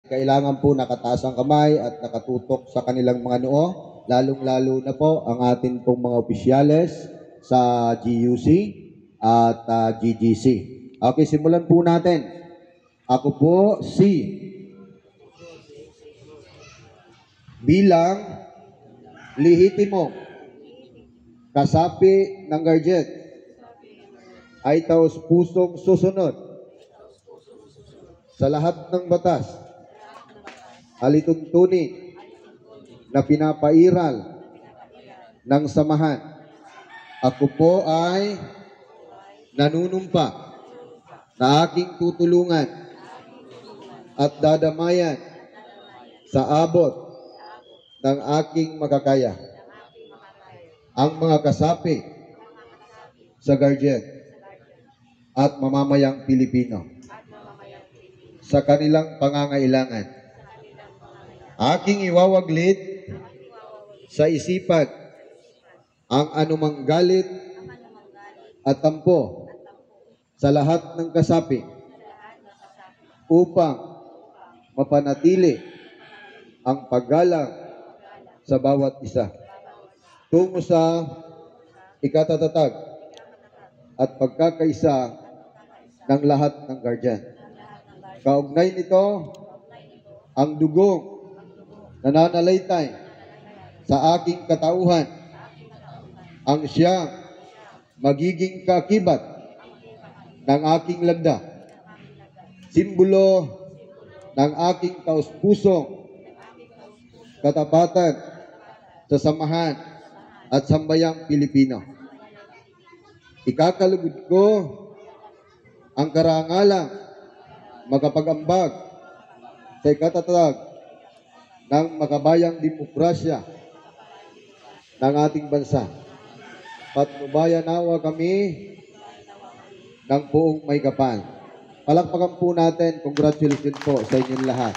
Kailangan po nakataas ang kamay at nakatutok sa kanilang mga noo, lalong-lalo na po ang atin pong mga opisyales sa GUC at GGC. Okay, simulan po natin. Ako po bilang lihitimo kasapi ng guardian ay taos pusong susunod sa lahat ng batas, alituntunin na pinapairal ng samahan. Ako po ay nanunumpa na aking tutulungan at dadamayan sa abot ng aking makakaya ang mga kasapi sa guardian at mamamayang Pilipino sa kanilang pangangailangan. Aking iwawaglit sa isipan ang anumang galit at tampo sa lahat ng kasapi upang mapanatili ang paggalang sa bawat isa tungo sa ikatatatag at pagkakaisa ng lahat ng guardian. Kaugnay nito, ang dugong nananalaytay sa aking katauhan ang siyang magiging kaakibat ng aking lagda, simbolo ng aking taus-pusong katapatan sa samahan at sambayang Pilipino. Ikakalugod ko ang karangalang makapag-ambag sa ikatatag ng makabayang demokrasya ng ating bansa. Patnubayan nawa kami ng buong may kapal. Palakpakan po natin. Congratulations po sa inyong lahat.